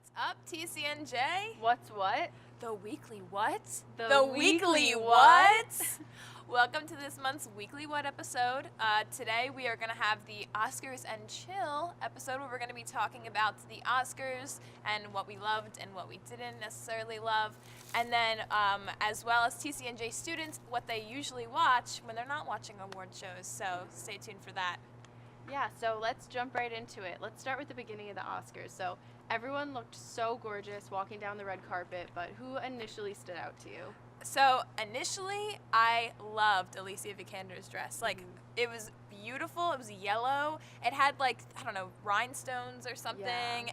What's up, TCNJ? What's what? The weekly what? The weekly what? Welcome to this month's Weekly What episode. Today we are going to have the Oscars and Chill episode where we're going to be talking about the Oscars and what we loved and what we didn't necessarily love. And then as well as TCNJ students, what they usually watch when they're not watching award shows. So stay tuned for that. Yeah, so let's jump right into it. Let's start with the beginning of the Oscars. So everyone looked so gorgeous walking down the red carpet, but who initially stood out to you? So initially, I loved Alicia Vikander's dress. Like, it was beautiful. It was yellow. It had like, I don't know, rhinestones or something.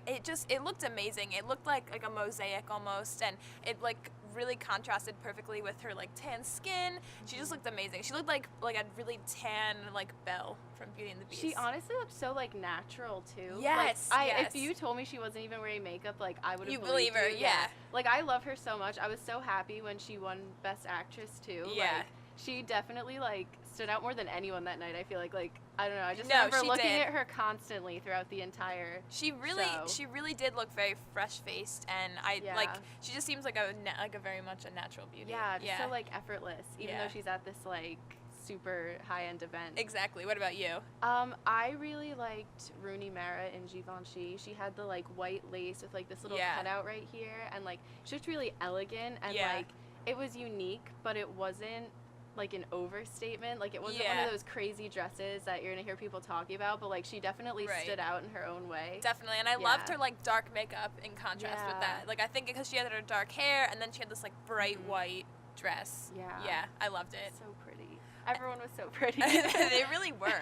Yeah. It looked amazing. It looked like a mosaic almost, and it like really contrasted perfectly with her like tan skin. She just looked amazing. She looked like a really tan like Belle from Beauty and the Beast. She honestly looked so like natural too. Yes, If yes. you told me she wasn't even wearing makeup, like I would have You believed believe her, you. yeah. Like I love her so much. I was so happy when she won Best Actress too. Yeah. Like, she definitely like stood out more than anyone that night. I feel like I don't know. I just No, remember she looking did. at her constantly throughout the entire. She show. really did look very fresh faced, and Yeah. like she just seems like a very much a natural beauty. Yeah, just so like effortless, even Yeah. though she's at this like super high end event. Exactly. What about you? I really liked Rooney Mara in Givenchy. She had the like white lace with like this little Yeah. cutout right here, and like she looked really elegant and Yeah. like it was unique, but it wasn't like an overstatement. Like it wasn't one Yeah. of those crazy dresses that you're gonna hear people talking about, but like she definitely Right. stood out in her own way. Definitely, and I Yeah. loved her like dark makeup in contrast with Yeah. that. Like I think because she had her dark hair, and then she had this like bright white dress. Yeah. Yeah, I loved it. So pretty. Everyone was so pretty. They really were.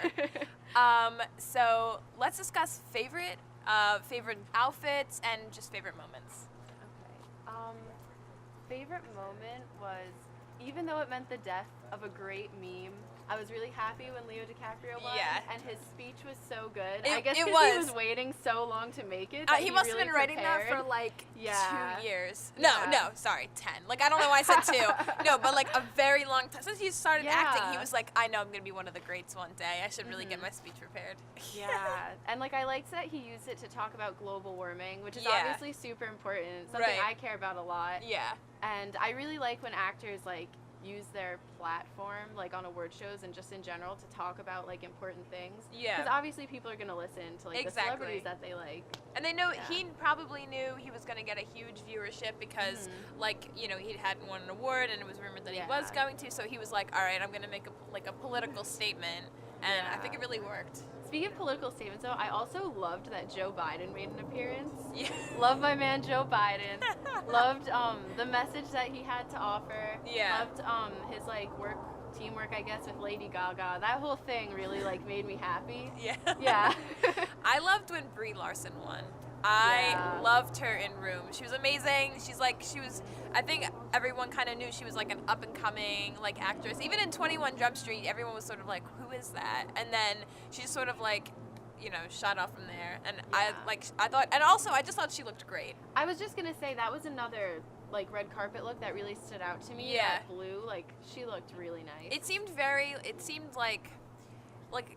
So let's discuss favorite outfits and just favorite moments. Okay. Favorite moment was, even though it meant the death of a great meme, I was really happy when Leo DiCaprio won. Yeah. And his speech was so good. It- I guess it because he was. was waiting so long to make it. That He must really have been writing that for prepared. like Yeah. 2 years. Yeah. No, sorry, 10. Like I don't know why I said 2. No, but like a very long time since he started acting. He Yeah. was like, I know I'm gonna be one of the greats one day. I should really get Mhm. my speech prepared. Yeah. And like I liked that he used it to talk about global warming, which is Yeah. obviously super important. Something Right. I care about a lot. Yeah. And I really like when actors like use their platform like on award shows and just in general to talk about like important things. Yeah. Because obviously people are gonna listen to like the Exactly. celebrities that they like. And they know Yeah. he probably knew he was going to get a huge viewership because, Mhm. like, you know, he hadn't won an award and it was rumored that he Yeah. was going to. So he was like, all right, I'm going to make a political statement. And I think it really worked. Speaking of political statements though, I also loved that Joe Biden made an appearance. Yeah. Love my man Joe Biden. Loved the message that he had to offer. Yeah. Loved his like teamwork I guess with Lady Gaga. That whole thing really like made me happy. Yeah. Yeah. I loved when Brie Larson won. I Yeah. loved her in Room. She was amazing. I think everyone kind of knew she was like an up and coming like actress. Even in 21 Jump Street, everyone was sort of like, who is that? And then she just sort of like, you know, shot off from there. And Yeah. I just thought she looked great. I was just gonna say that was another like red carpet look that really stood out to me. Yeah. That blue, like she looked really nice. It seemed like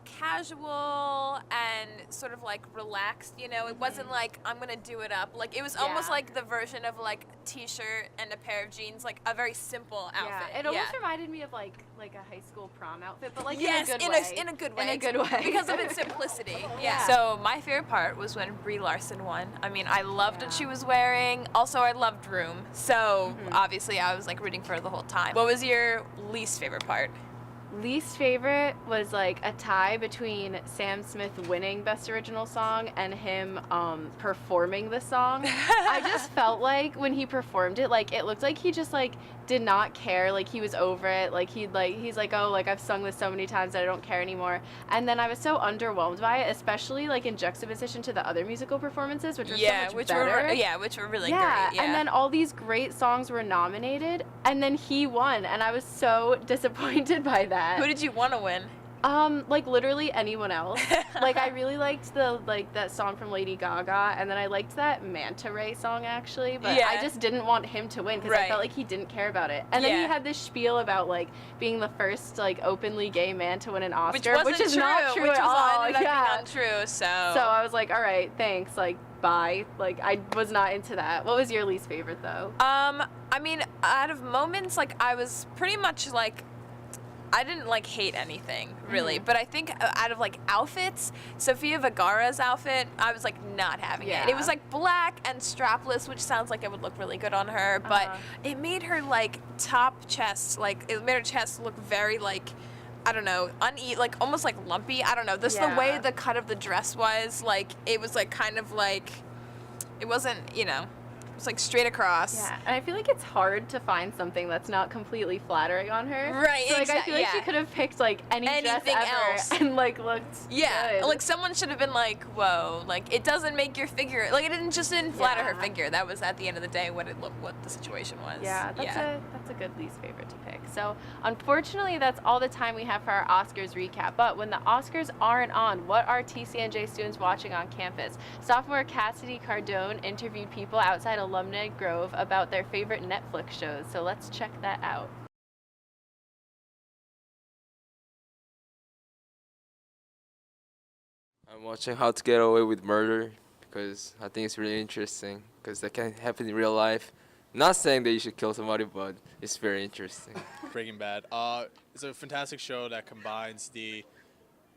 casual and sort of like relaxed, you know. It wasn't like I'm gonna do it up. Like it was almost Yeah. like the version of like t-shirt and a pair of jeans, like a very simple outfit. Yeah, it almost reminded me of like a high school prom outfit, but like yes, in a good way. in a good way. In a good way. Because of its simplicity. Yeah. So my favorite part was when Brie Larson won. I mean, I loved what Yeah. she was wearing. Also, I loved Room. So Mhm. obviously, I was like rooting for her the whole time. What was your least favorite part? Least favorite was like a tie between Sam Smith winning Best Original Song and him performing the song. I just felt like when he performed it, like it looked like he just like did not care, like he was over it, like he's like, oh, like I've sung this so many times that I don't care anymore. And then I was so underwhelmed by it, especially like in juxtaposition to the other musical performances, which were so much which better. which were really Yeah, great. Yeah, and then all these great songs were nominated, and then he won, and I was so disappointed by that. who did you want to win? Like literally anyone else. Like I really liked that song from Lady Gaga, and then I liked that Manta Ray song actually, but Yeah. I just didn't want him to win because I Right. felt like he didn't care about it. And then he Yeah. had this spiel about like being the first like openly gay man to win an Oscar, Which is wasn't not true which at all. ended up Yeah. being untrue. So So I was like, all right, thanks, like bye. Like I was not into that. What was your least favorite though? I mean, out of moments, like I was pretty much like, I didn't like hate anything really, but I think out of like outfits, Sofia Vergara's outfit, I was like not having it. It was Yeah. like black and strapless, which sounds like it would look really good on her, but it made her like top chest, like it made her chest look very like, I don't know, like almost like lumpy. I don't know. This the way Yeah. the cut of the dress was, like it was like kind of like, it wasn't, it was like straight across. Yeah, and I feel like it's hard to find something that's not completely flattering on her. Right, So like I feel like she yeah. could have picked like any dress Anything ever else. and like looked Yeah, good. like someone should have been like, "Whoa!" Like it doesn't make your figure like it didn't flatter her Yeah. figure. That was at the end of the day what the situation was. Yeah, that's a good least favorite to pick. So unfortunately, that's all the time we have for our Oscars recap. But when the Oscars aren't on, what are TCNJ students watching on campus? Sophomore Cassidy Cardone interviewed people outside Alumni Grove about their favorite Netflix shows. So let's check that out. I'm watching How to Get Away with Murder because I think it's really interesting because that can happen in real life. Not saying that you should kill somebody, but it's very interesting. Breaking Bad. It's a fantastic show that combines the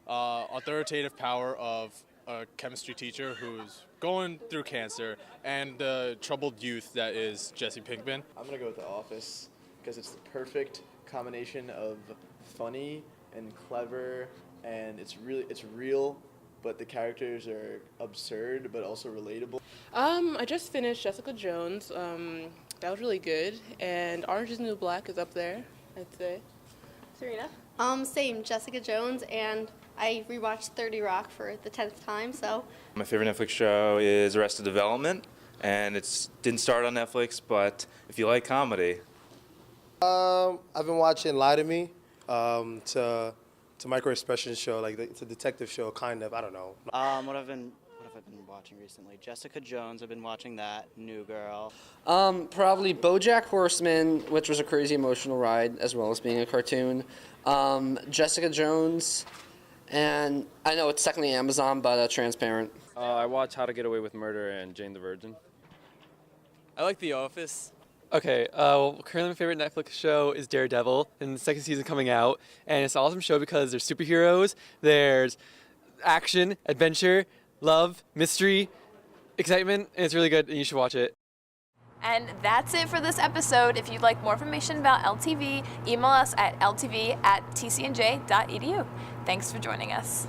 authoritative power of a chemistry teacher who's going through cancer and the troubled youth that is Jesse Pinkman. I'm gonna go with The Office because it's the perfect combination of funny and clever, and it's real, but the characters are absurd but also relatable. I just finished Jessica Jones. That was really good, and Orange Is the New Black is up there, I'd say. Serena? Same, Jessica Jones, and I rewatched 30 Rock for the 10th time, so. My favorite Netflix show is Arrested Development, and it didn't start on Netflix, but if you like comedy. I've been watching Lie to Me, to Micro Expressions show, like it's a detective show, kind of. I don't know. What have I been watching recently? Jessica Jones. I've been watching that. New Girl. Probably BoJack Horseman, which was a crazy emotional ride, as well as being a cartoon. Jessica Jones, and I know it's technically Amazon, but Transparent. I watch How to Get Away with Murder and Jane the Virgin. I like The Office. Okay, currently my favorite Netflix show is Daredevil, and the second season coming out. And it's an awesome show because there's superheroes, there's action, adventure, love, mystery, excitement, and it's really good, and you should watch it. And that's it for this episode. If you'd like more information about LTV, email us at ltv@tcnj.edu. Thanks for joining us.